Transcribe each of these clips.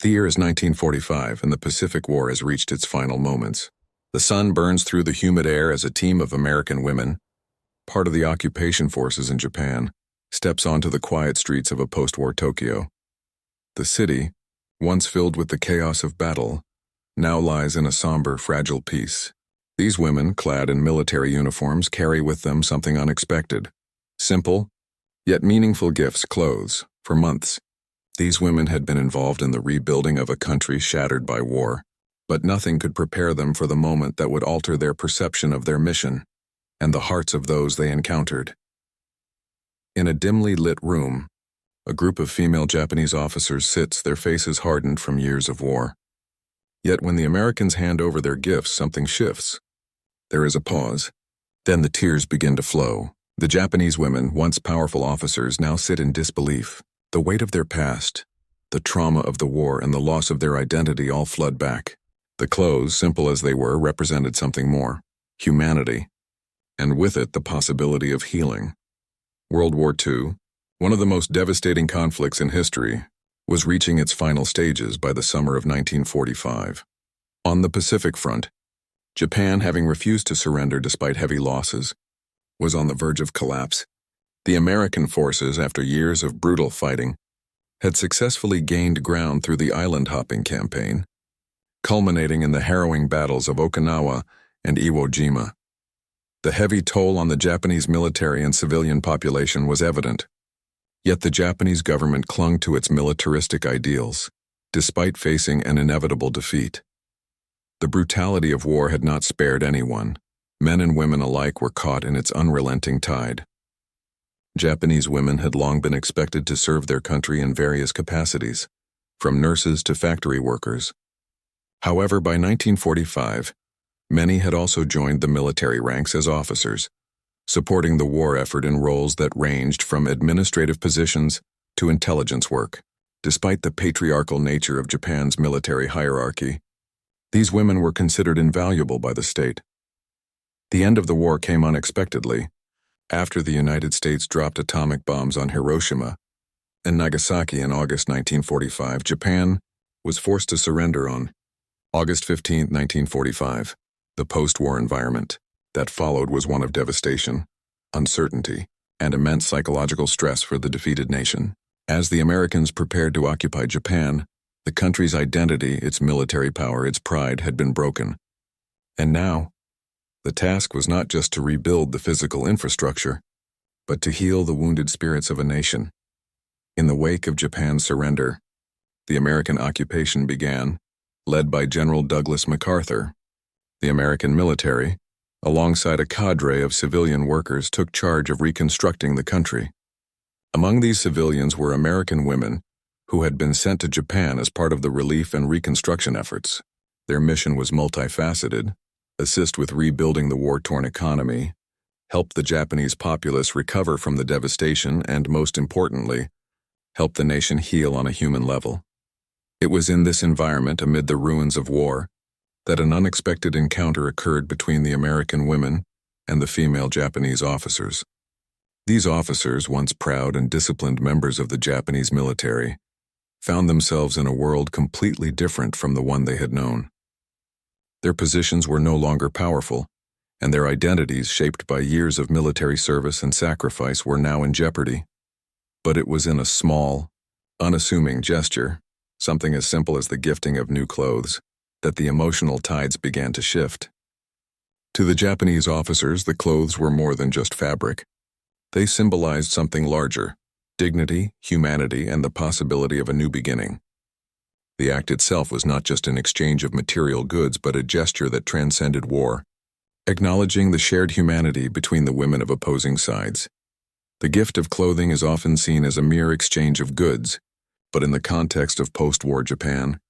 The year is 1945, and the Pacific War has reached its final moments. The sun burns through the humid air as a team of American women, part of the occupation forces in Japan, steps onto the quiet streets of a post-war Tokyo. The city, once filled with the chaos of battle, now lies in a somber, fragile peace. These women, clad in military uniforms, carry with them something unexpected. Simple, yet meaningful gifts, clothes. For months, these women had been involved in the rebuilding of a country shattered by war, but nothing could prepare them for the moment that would alter their perception of their mission and the hearts of those they encountered. In a dimly lit room, a group of female Japanese officers sits, their faces hardened from years of war. Yet when the Americans hand over their gifts, something shifts. There is a pause. Then the tears begin to flow. The Japanese women, once powerful officers, now sit in disbelief. The weight of their past, the trauma of the war, and the loss of their identity all flood back. The clothes, simple as they were, represented something more: humanity, and with it the possibility of healing. World War II, one of the most devastating conflicts in history, was reaching its final stages by the summer of 1945. On the Pacific Front, Japan, having refused to surrender despite heavy losses, was on the verge of collapse. The American forces, after years of brutal fighting, had successfully gained ground through the island-hopping campaign, culminating in the harrowing battles of Okinawa and Iwo Jima. The heavy toll on the Japanese military and civilian population was evident, yet the Japanese government clung to its militaristic ideals, despite facing an inevitable defeat. The brutality of war had not spared anyone. Men and women alike were caught in its unrelenting tide. Japanese women had long been expected to serve their country in various capacities, from nurses to factory workers. However, by 1945, many had also joined the military ranks as officers, supporting the war effort in roles that ranged from administrative positions to intelligence work. Despite the patriarchal nature of Japan's military hierarchy, these women were considered invaluable by the state. The end of the war came unexpectedly. After the United States dropped atomic bombs on Hiroshima and Nagasaki in August 1945, Japan was forced to surrender on August 15, 1945. The post-war environment that followed was one of devastation, uncertainty, and immense psychological stress for the defeated nation. As the Americans prepared to occupy Japan, the country's identity, its military power, its pride had been broken. And now, the task was not just to rebuild the physical infrastructure, but to heal the wounded spirits of a nation. In the wake of Japan's surrender, the American occupation began, led by General Douglas MacArthur. The American military, alongside a cadre of civilian workers, took charge of reconstructing the country. Among these civilians were American women who had been sent to Japan as part of the relief and reconstruction efforts. Their mission was multifaceted: assist with rebuilding the war-torn economy, help the Japanese populace recover from the devastation, and, most importantly, help the nation heal on a human level. It was in this environment, amid the ruins of war, that an unexpected encounter occurred between the American women and the female Japanese officers. These officers, once proud and disciplined members of the Japanese military, found themselves in a world completely different from the one they had known. Their positions were no longer powerful, and their identities, shaped by years of military service and sacrifice, were now in jeopardy. But it was in a small, unassuming gesture, something as simple as the gifting of new clothes, that the emotional tides began to shift. To the Japanese officers, the clothes were more than just fabric. They symbolized something larger: dignity, humanity, and the possibility of a new beginning. The act itself was not just an exchange of material goods, but a gesture that transcended war, acknowledging the shared humanity between the women of opposing sides. The gift of clothing is often seen as a mere exchange of goods, but in the context of post-war Japan,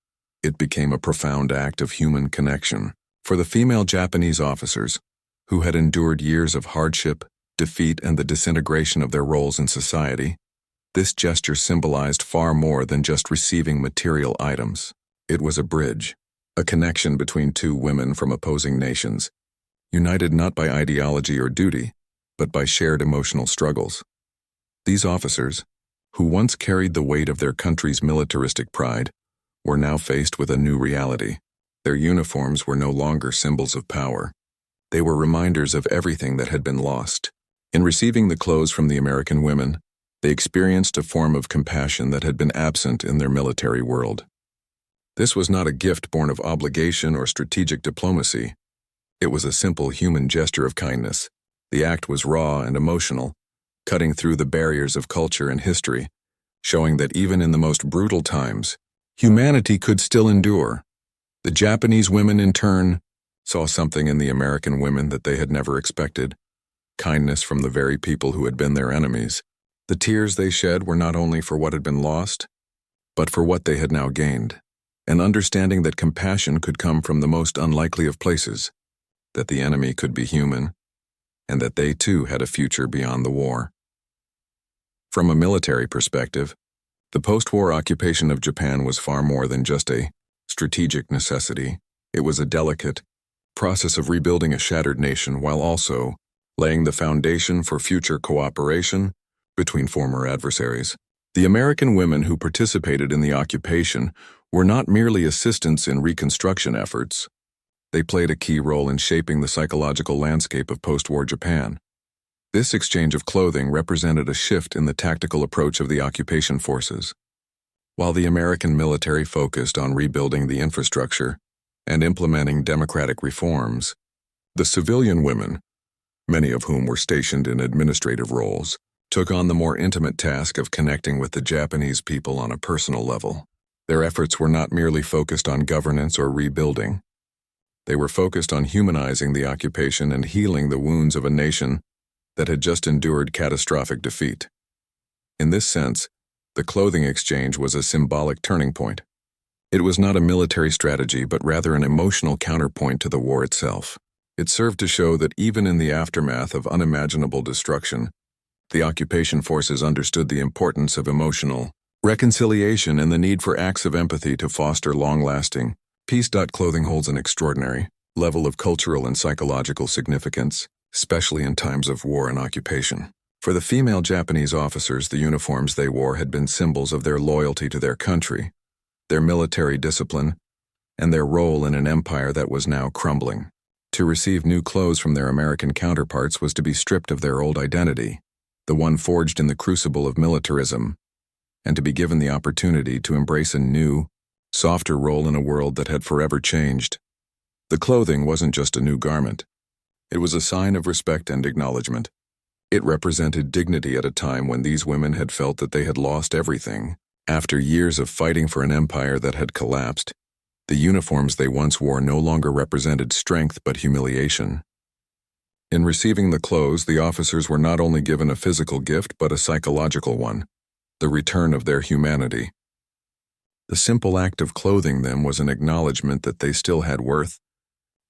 it became a profound act of human connection. For the female Japanese officers, who had endured years of hardship, defeat, and the disintegration of their roles in society, this gesture symbolized far more than just receiving material items. It was a bridge, a connection between two women from opposing nations, united not by ideology or duty, but by shared emotional struggles. These officers, who once carried the weight of their country's militaristic pride, were now faced with a new reality. Their uniforms were no longer symbols of power. They were reminders of everything that had been lost. In receiving the clothes from the American women, they experienced a form of compassion that had been absent in their military world. This was not a gift born of obligation or strategic diplomacy. It was a simple human gesture of kindness. The act was raw and emotional, cutting through the barriers of culture and history, showing that even in the most brutal times, humanity could still endure. The Japanese women, in turn, saw something in the American women that they had never expected: kindness from the very people who had been their enemies. The tears they shed were not only for what had been lost, but for what they had now gained, an understanding that compassion could come from the most unlikely of places, that the enemy could be human, and that they too had a future beyond the war. From a military perspective, the post-war occupation of Japan was far more than just a strategic necessity. It was a delicate process of rebuilding a shattered nation while also laying the foundation for future cooperation between former adversaries. The American women who participated in the occupation were not merely assistants in reconstruction efforts. They played a key role in shaping the psychological landscape of post-war Japan. This exchange of clothing represented a shift in the tactical approach of the occupation forces. While the American military focused on rebuilding the infrastructure and implementing democratic reforms, the civilian women, many of whom were stationed in administrative roles, took on the more intimate task of connecting with the Japanese people on a personal level. Their efforts were not merely focused on governance or rebuilding. They were focused on humanizing the occupation and healing the wounds of a nation that had just endured catastrophic defeat. In this sense, the clothing exchange was a symbolic turning point. It was not a military strategy, but rather an emotional counterpoint to the war itself. It served to show that even in the aftermath of unimaginable destruction, the occupation forces understood the importance of emotional reconciliation and the need for acts of empathy to foster long-lasting peace. Clothing holds an extraordinary level of cultural and psychological significance, especially in times of war and occupation. For the female Japanese officers, the uniforms they wore had been symbols of their loyalty to their country, their military discipline, and their role in an empire that was now crumbling. To receive new clothes from their American counterparts was to be stripped of their old identity, the one forged in the crucible of militarism, and to be given the opportunity to embrace a new, softer role in a world that had forever changed. The clothing wasn't just a new garment. It was a sign of respect and acknowledgement. It represented dignity at a time when these women had felt that they had lost everything. After years of fighting for an empire that had collapsed, the uniforms they once wore no longer represented strength but humiliation. In receiving the clothes, the officers were not only given a physical gift but a psychological one, the return of their humanity. The simple act of clothing them was an acknowledgement that they still had worth,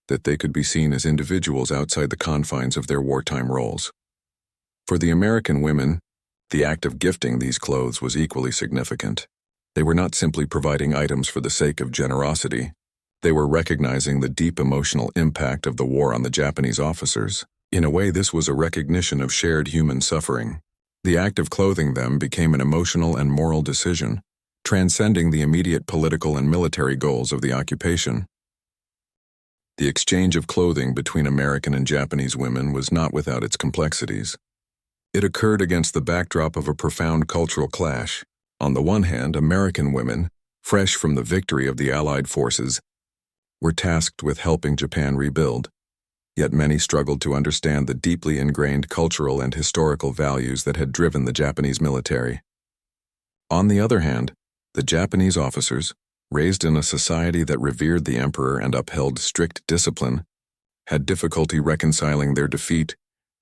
that they could be seen as individuals outside the confines of their wartime roles. For the American women, the act of gifting these clothes was equally significant. They were not simply providing items for the sake of generosity. They were recognizing the deep emotional impact of the war on the Japanese officers. In a way, this was a recognition of shared human suffering. The act of clothing them became an emotional and moral decision, transcending the immediate political and military goals of the occupation. The exchange of clothing between American and Japanese women was not without its complexities. It occurred against the backdrop of a profound cultural clash. On the one hand, American women, fresh from the victory of the Allied forces, were tasked with helping Japan rebuild, yet many struggled to understand the deeply ingrained cultural and historical values that had driven the Japanese military. On the other hand, the Japanese officers, raised in a society that revered the emperor and upheld strict discipline, had difficulty reconciling their defeat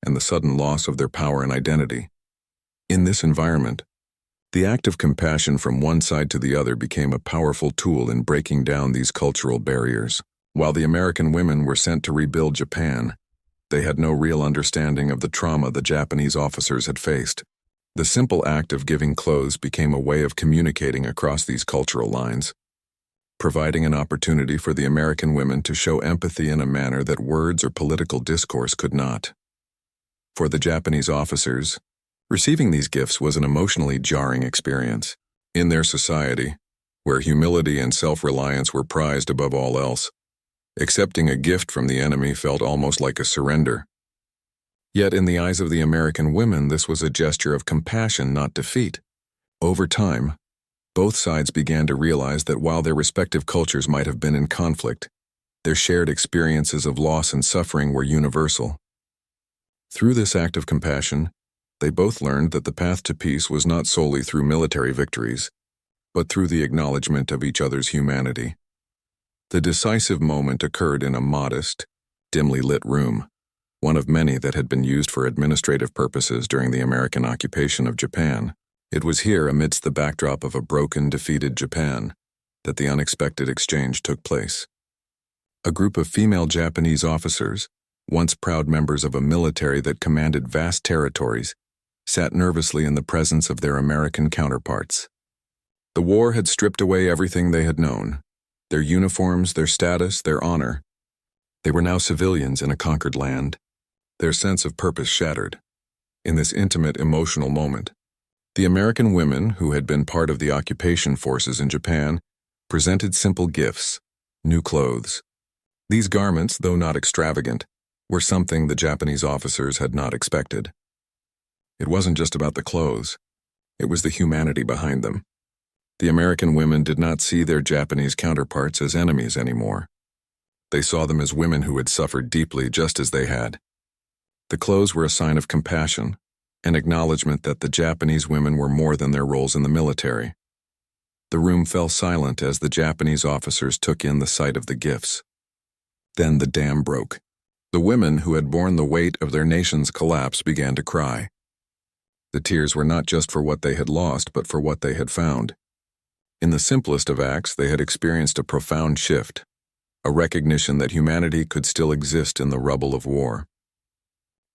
and the sudden loss of their power and identity. In this environment, the act of compassion from one side to the other became a powerful tool in breaking down these cultural barriers. While the American women were sent to rebuild Japan, they had no real understanding of the trauma the Japanese officers had faced. The simple act of giving clothes became a way of communicating across these cultural lines, providing an opportunity for the American women to show empathy in a manner that words or political discourse could not. For the Japanese officers, receiving these gifts was an emotionally jarring experience. In their society, where humility and self-reliance were prized above all else. Accepting a gift from the enemy felt almost like a surrender. Yet in the eyes of the American women, this was a gesture of compassion, not defeat. Over time, both sides began to realize that while their respective cultures might have been in conflict, their shared experiences of loss and suffering were universal. Through this act of compassion, they both learned that the path to peace was not solely through military victories, but through the acknowledgement of each other's humanity. The decisive moment occurred in a modest, dimly lit room, one of many that had been used for administrative purposes during the American occupation of Japan. It was here, amidst the backdrop of a broken, defeated Japan, that the unexpected exchange took place. A group of female Japanese officers, once proud members of a military that commanded vast territories, sat nervously in the presence of their American counterparts. The war had stripped away everything they had known: their uniforms, their status, their honor. They were now civilians in a conquered land, their sense of purpose shattered. In this intimate, emotional moment, the American women, who had been part of the occupation forces in Japan, presented simple gifts: new clothes. These garments, though not extravagant, were something the Japanese officers had not expected. It wasn't just about the clothes, it was the humanity behind them. The American women did not see their Japanese counterparts as enemies anymore. They saw them as women who had suffered deeply just as they had. The clothes were a sign of compassion, an acknowledgement that the Japanese women were more than their roles in the military. The room fell silent as the Japanese officers took in the sight of the gifts. Then the dam broke. The women who had borne the weight of their nation's collapse began to cry. The tears were not just for what they had lost, but for what they had found. In the simplest of acts, they had experienced a profound shift, a recognition that humanity could still exist in the rubble of war.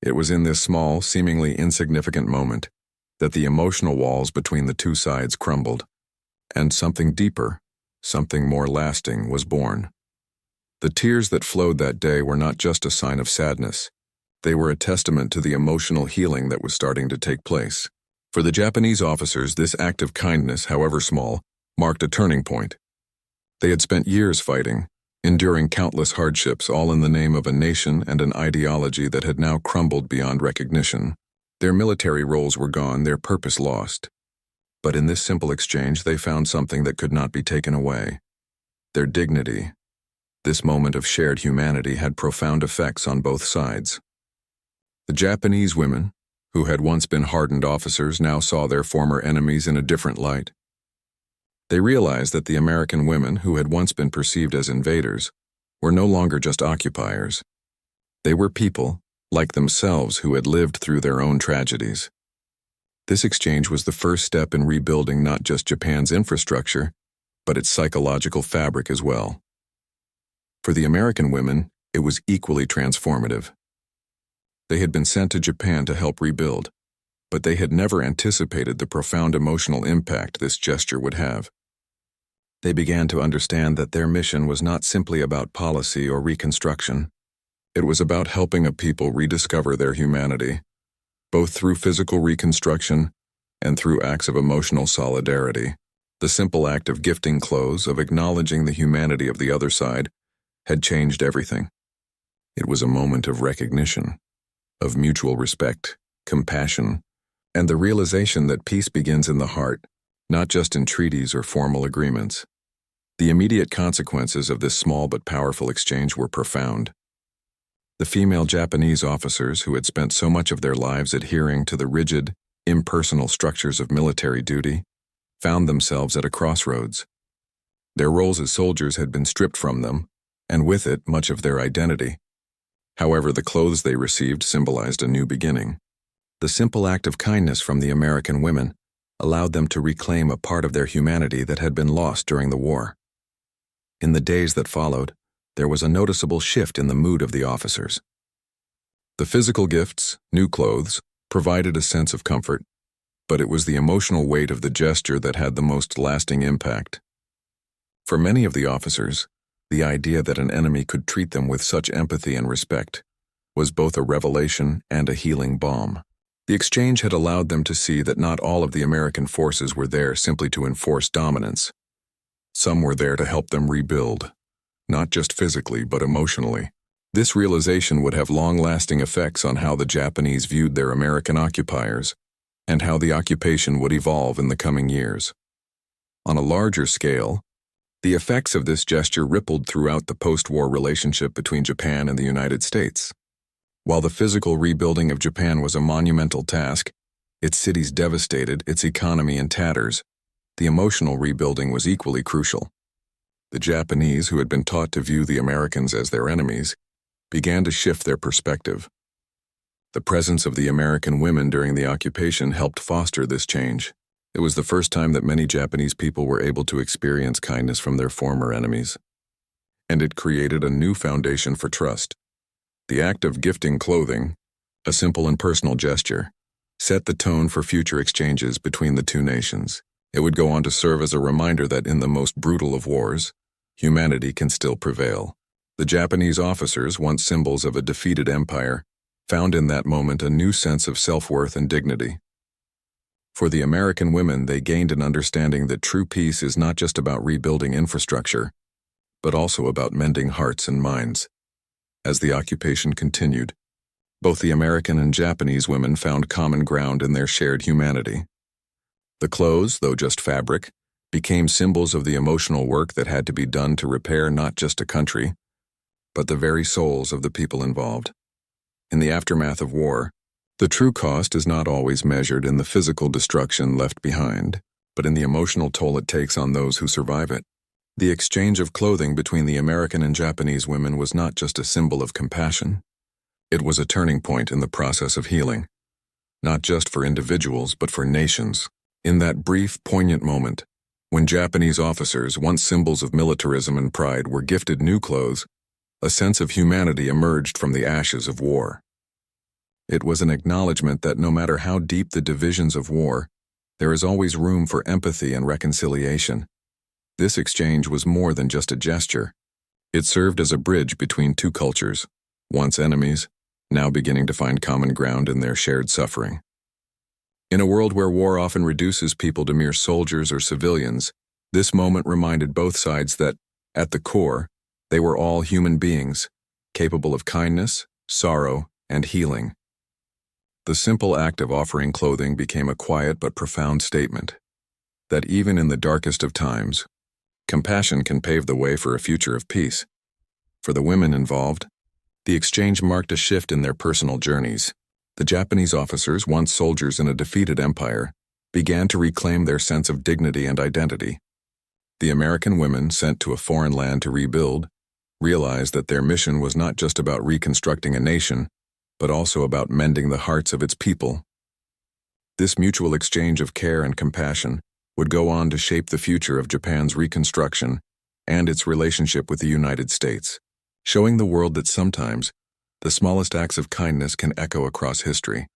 It was in this small, seemingly insignificant moment that the emotional walls between the two sides crumbled, and something deeper, something more lasting, was born. The tears that flowed that day were not just a sign of sadness. They were a testament to the emotional healing that was starting to take place. For the Japanese officers, this act of kindness, however small, marked a turning point. They had spent years fighting, enduring countless hardships, all in the name of a nation and an ideology that had now crumbled beyond recognition. Their military roles were gone, their purpose lost. But in this simple exchange, they found something that could not be taken away: their dignity. This moment of shared humanity had profound effects on both sides. The Japanese women, who had once been hardened officers, now saw their former enemies in a different light. They realized that the American women, who had once been perceived as invaders, were no longer just occupiers. They were people, like themselves, who had lived through their own tragedies. This exchange was the first step in rebuilding not just Japan's infrastructure, but its psychological fabric as well. For the American women, it was equally transformative. They had been sent to Japan to help rebuild, but they had never anticipated the profound emotional impact this gesture would have. They began to understand that their mission was not simply about policy or reconstruction. It was about helping a people rediscover their humanity, both through physical reconstruction and through acts of emotional solidarity. The simple act of gifting clothes, of acknowledging the humanity of the other side, had changed everything. It was a moment of recognition, of mutual respect, compassion, and the realization that peace begins in the heart, not just in treaties or formal agreements. The immediate consequences of this small but powerful exchange were profound. The female Japanese officers, who had spent so much of their lives adhering to the rigid, impersonal structures of military duty, found themselves at a crossroads. Their roles as soldiers had been stripped from them, and with it much of their identity. However, the clothes they received symbolized a new beginning. The simple act of kindness from the American women allowed them to reclaim a part of their humanity that had been lost during the war. In the days that followed, there was a noticeable shift in the mood of the officers. The physical gifts, new clothes, provided a sense of comfort, but it was the emotional weight of the gesture that had the most lasting impact. For many of the officers, the idea that an enemy could treat them with such empathy and respect was both a revelation and a healing balm. The exchange had allowed them to see that not all of the American forces were there simply to enforce dominance. Some were there to help them rebuild, not just physically but emotionally. This realization would have long-lasting effects on how the Japanese viewed their American occupiers, and how the occupation would evolve in the coming years. On a larger scale, the effects of this gesture rippled throughout the post-war relationship between Japan and the United States. While the physical rebuilding of Japan was a monumental task, its cities devastated, its economy in tatters, the emotional rebuilding was equally crucial. The Japanese, who had been taught to view the Americans as their enemies, began to shift their perspective. The presence of the American women during the occupation helped foster this change. It was the first time that many Japanese people were able to experience kindness from their former enemies. And it created a new foundation for trust. The act of gifting clothing, a simple and personal gesture, set the tone for future exchanges between the two nations. It would go on to serve as a reminder that in the most brutal of wars, humanity can still prevail. The Japanese officers, once symbols of a defeated empire, found in that moment a new sense of self-worth and dignity. For the American women, they gained an understanding that true peace is not just about rebuilding infrastructure, but also about mending hearts and minds. As the occupation continued, both the American and Japanese women found common ground in their shared humanity. The clothes, though just fabric, became symbols of the emotional work that had to be done to repair not just a country, but the very souls of the people involved. In the aftermath of war, the true cost is not always measured in the physical destruction left behind, but in the emotional toll it takes on those who survive it. The exchange of clothing between the American and Japanese women was not just a symbol of compassion. It was a turning point in the process of healing, not just for individuals but for nations. In that brief, poignant moment, when Japanese officers, once symbols of militarism and pride, were gifted new clothes, a sense of humanity emerged from the ashes of war. It was an acknowledgement that no matter how deep the divisions of war, there is always room for empathy and reconciliation. This exchange was more than just a gesture. It served as a bridge between two cultures, once enemies, now beginning to find common ground in their shared suffering. In a world where war often reduces people to mere soldiers or civilians, this moment reminded both sides that, at the core, they were all human beings, capable of kindness, sorrow, and healing. The simple act of offering clothing became a quiet but profound statement that even in the darkest of times, compassion can pave the way for a future of peace. For the women involved, the exchange marked a shift in their personal journeys. The Japanese officers, once soldiers in a defeated empire, began to reclaim their sense of dignity and identity. The American women, sent to a foreign land to rebuild, realized that their mission was not just about reconstructing a nation, but also about mending the hearts of its people. This mutual exchange of care and compassion would go on to shape the future of Japan's reconstruction and its relationship with the United States, showing the world that sometimes the smallest acts of kindness can echo across history.